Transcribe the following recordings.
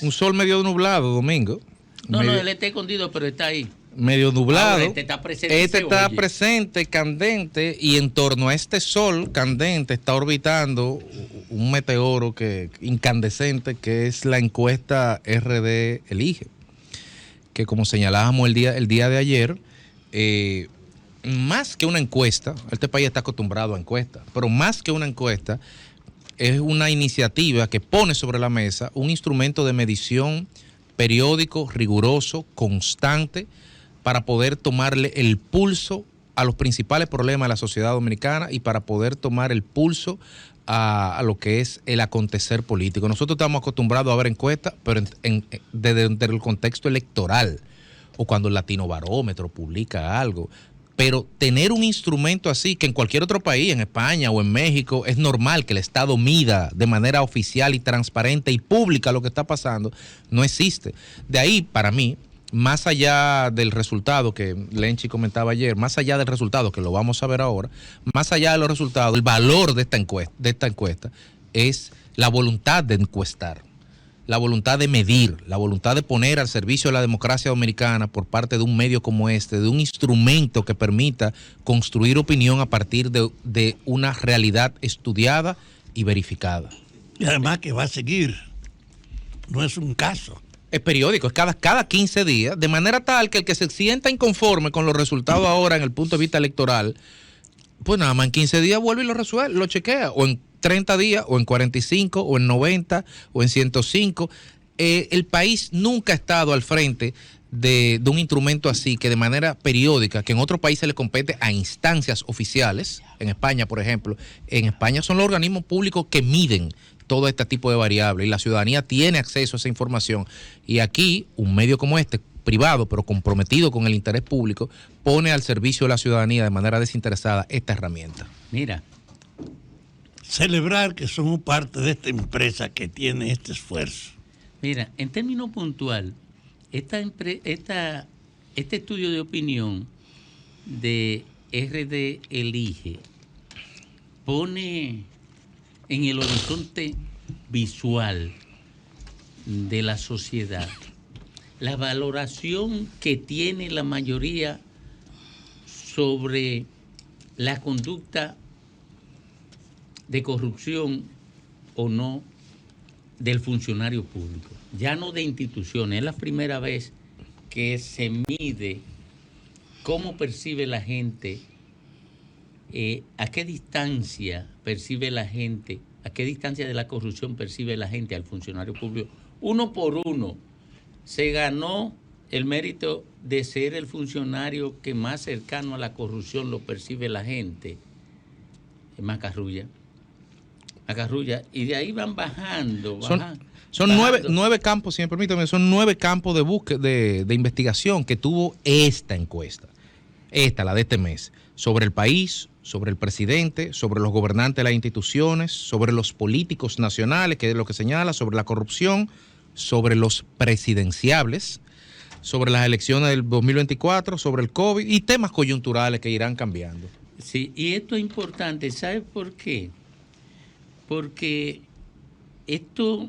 Un sol medio nublado, Domingo. No, él está escondido, pero está ahí. Medio nublado. Ahora, este está presente. Presente, candente, y en torno a este sol candente está orbitando un meteoro incandescente, que es la encuesta RD Elige, que como señalábamos el día de ayer, más que una encuesta, este país está acostumbrado a encuestas, pero más que una encuesta, es una iniciativa que pone sobre la mesa un instrumento de medición periódico, riguroso, constante, para poder tomarle el pulso a los principales problemas de la sociedad dominicana y para poder tomar el pulso a lo que es el acontecer político. Nosotros estamos acostumbrados a ver encuestas, pero desde el contexto electoral, o cuando el Latino Barómetro publica algo. Pero tener un instrumento así, que en cualquier otro país, en España o en México, es normal que el Estado mida de manera oficial y transparente y pública lo que está pasando, no existe. De ahí, para mí, más allá del resultado que Lenchi comentaba ayer, más allá del resultado, que lo vamos a ver ahora, más allá de los resultados, el valor de esta encuesta es la voluntad de encuestar, la voluntad de medir, la voluntad de poner al servicio de la democracia dominicana por parte de un medio como este, de un instrumento que permita construir opinión a partir de una realidad estudiada y verificada. Y además que va a seguir, no es un caso. Es periódico, es cada 15 días, de manera tal que el que se sienta inconforme con los resultados ahora en el punto de vista electoral, pues nada más en 15 días vuelve y lo resuelve, lo chequea, o en 30 días, o en 45, o en 90, o en 105. El país nunca ha estado al frente de un instrumento así, que de manera periódica, que en otros países le compete a instancias oficiales, en España, por ejemplo, en España son los organismos públicos que miden todo este tipo de variables y la ciudadanía tiene acceso a esa información. Y aquí, un medio como este, privado, pero comprometido con el interés público, pone al servicio de la ciudadanía de manera desinteresada esta herramienta. Mira, celebrar que somos parte de esta empresa que tiene este esfuerzo. Mira, en términos puntual, este estudio de opinión de RD Elige pone en el horizonte visual de la sociedad la valoración que tiene la mayoría sobre la conducta de corrupción o no del funcionario público, ya no de instituciones. Es la primera vez que se mide cómo percibe la gente, a qué distancia percibe la gente, a qué distancia de la corrupción percibe la gente al funcionario público. Uno por uno se ganó el mérito de ser el funcionario que más cercano a la corrupción lo percibe la gente, Macarrulla, y de ahí van bajando. Son nueve campos, si me permiten, son 9 campos de búsqueda, de investigación que tuvo esta encuesta, la de este mes, sobre el país, sobre el presidente, sobre los gobernantes de las instituciones, sobre los políticos nacionales, que es lo que señala, sobre la corrupción, sobre los presidenciables, sobre las elecciones del 2024, sobre el COVID y temas coyunturales que irán cambiando. Sí, y esto es importante, ¿sabes por qué? Porque esto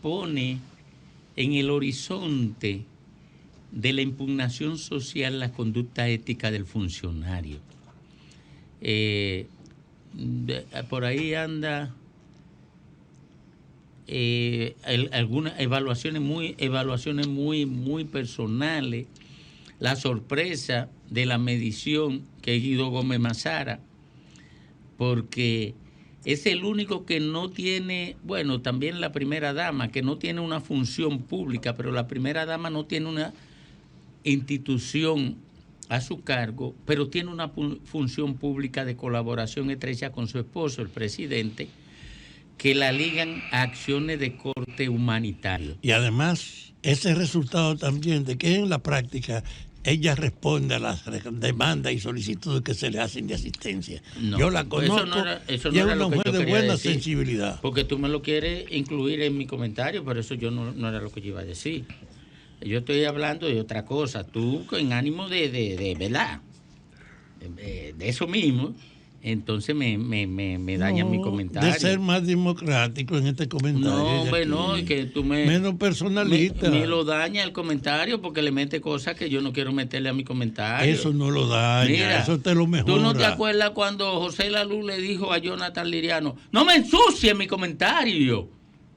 pone en el horizonte de la impugnación social la conducta ética del funcionario. Por ahí anda algunas evaluaciones muy personales. La sorpresa de la medición que Guido Gómez Mazara, porque es el único que no tiene, bueno, también la primera dama, que no tiene una función pública, pero la primera dama no tiene una institución a su cargo, pero tiene una función pública de colaboración estrecha con su esposo, el presidente, que la ligan a acciones de corte humanitario. Y además, ese resultado también de que en la práctica ella responde a las demandas y solicitudes que se le hacen de asistencia. No, yo la conozco, eso no y es era una lo que mujer yo de quería buena decir, sensibilidad. porque tú me lo quieres incluir en mi comentario, pero eso yo no era lo que yo iba a decir. Yo estoy hablando de otra cosa, tú en ánimo de ¿verdad? de eso mismo, entonces me dañan mi comentario. De ser más democrático en este comentario. No, hombre, no, es que tú menos personalista. Me lo daña el comentario porque le mete cosas que yo no quiero meterle a mi comentario. Eso no lo daña, mira, eso te lo mejora. ¿Tú no te acuerdas cuando José Lalú le dijo a Jonathan Liriano, no me ensucie mi comentario?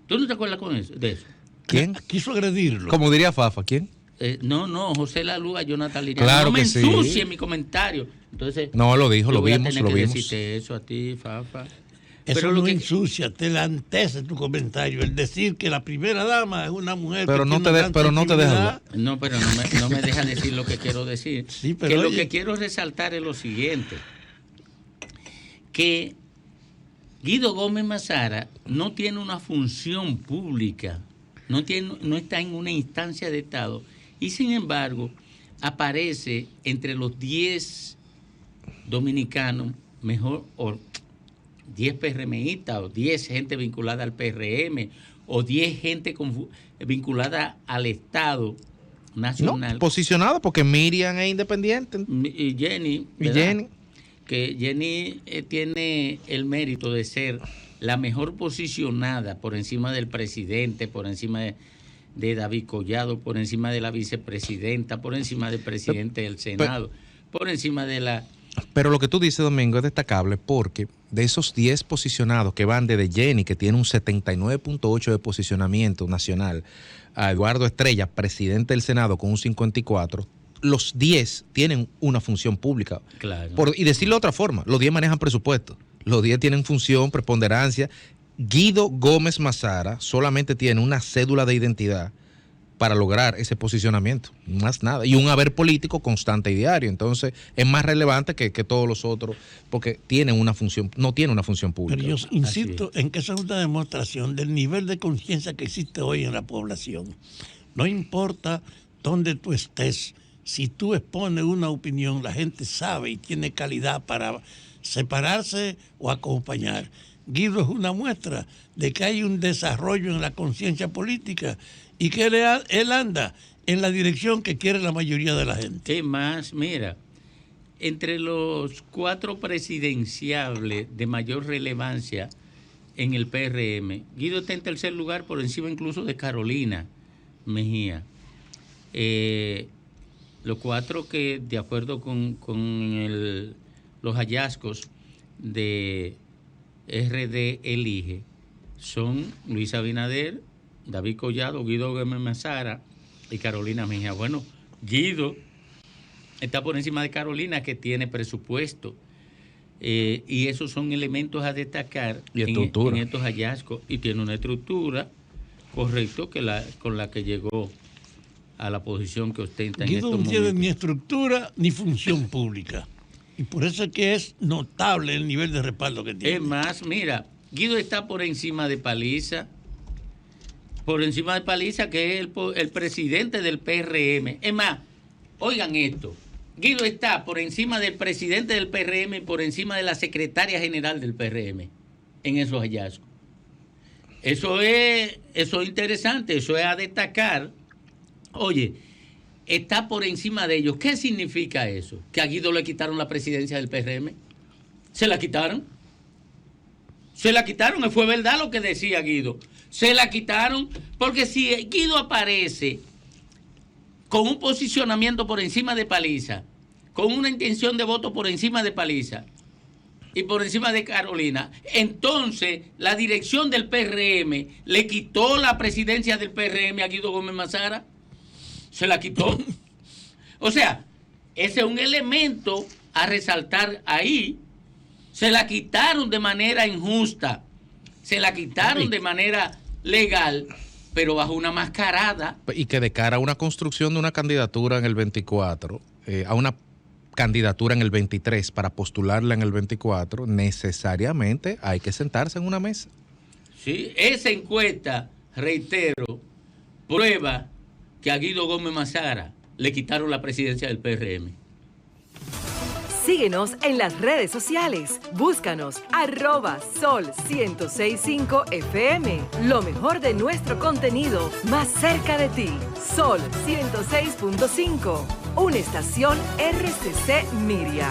¿Tú no te acuerdas de eso? ¿Quién? Quiso agredirlo. Como diría Fafa, ¿quién? No, José Lalú a Jonathan Liriano. Claro no me que ensucie sí. mi comentario. Entonces, no, lo dijo, lo vimos, lo vimos. Decirte eso a ti, Fafa. Eso pero no ensucia, te lantece tu comentario. El decir que la primera dama es una mujer pero que no te deja hablar. No, pero no me deja decir lo que quiero decir. Sí, pero que lo que quiero resaltar es lo siguiente. Que Guido Gómez Mazara no tiene una función pública, no está en una instancia de Estado y sin embargo aparece entre los 10 dominicanos mejor, o 10 PRMistas, o 10 gente vinculada al PRM, o 10 gente vinculada al Estado nacional. No, posicionada porque Miriam es independiente. Y Jenny. Que Jenny tiene el mérito de ser la mejor posicionada por encima del presidente, por encima de David Collado, por encima de la vicepresidenta, por encima del presidente del Senado, por encima de la... Pero lo que tú dices, Domingo, es destacable porque de esos 10 posicionados que van desde Jenny, que tiene un 79.8 de posicionamiento nacional, a Eduardo Estrella, presidente del Senado, con un 54, los 10 tienen una función pública. Claro. Y decirlo de otra forma, los 10 manejan presupuesto, los 10 tienen función, preponderancia. Guido Gómez Mazara solamente tiene una cédula de identidad para lograr ese posicionamiento, más nada, y un haber político constante y diario. Entonces es más relevante que todos los otros porque tienen una función, no tiene una función pública. Pero yo insisto en que esa es una demostración del nivel de conciencia que existe hoy en la población. No importa dónde tú estés, si tú expones una opinión, la gente sabe y tiene calidad para separarse o acompañar. Guido es una muestra de que hay un desarrollo en la conciencia política y que él anda en la dirección que quiere la mayoría de la gente. ¿Qué más? Mira, entre los 4 presidenciables de mayor relevancia en el PRM, Guido está en tercer lugar por encima incluso de Carolina Mejía. Los 4 que, de acuerdo con los hallazgos de RD Elige, son Luis Abinader, David Collado, Guido Gómez Mazara y Carolina Mejía. Bueno, Guido está por encima de Carolina, que tiene presupuesto. Y esos son elementos a destacar en estos hallazgos. Y tiene una estructura, correcto, con la que llegó a la posición que ostenta en estos momentos. Guido no tiene ni estructura ni función pública. Y por eso es que es notable el nivel de respaldo que tiene. Es más, mira, Guido está por encima de Paliza, que es el presidente del PRM. Es más, oigan esto, Guido está por encima del presidente del PRM y por encima de la secretaria general del PRM en esos hallazgos. Eso es interesante, eso es a destacar. Oye, está por encima de ellos. ¿Qué significa eso? ¿Que a Guido le quitaron la presidencia del PRM? ¿Se la quitaron? Se la quitaron, fue verdad lo que decía Guido. Se la quitaron porque si Guido aparece con un posicionamiento por encima de Paliza, con una intención de voto por encima de Paliza y por encima de Carolina, entonces la dirección del PRM le quitó la presidencia del PRM a Guido Gómez Mazara. Se la quitó. O sea, ese es un elemento a resaltar ahí. Se la quitaron de manera injusta, se la quitaron de manera legal, pero bajo una mascarada. Y que de cara a una construcción de una candidatura en el 24, a una candidatura en el 23 para postularla en el 24, necesariamente hay que sentarse en una mesa. Sí, esa encuesta, reitero, prueba que a Guido Gómez Mazara le quitaron la presidencia del PRM. Síguenos en las redes sociales. Búscanos @Sol1065 FM. Lo mejor de nuestro contenido más cerca de ti. Sol 106.5. Una estación RCC Miria.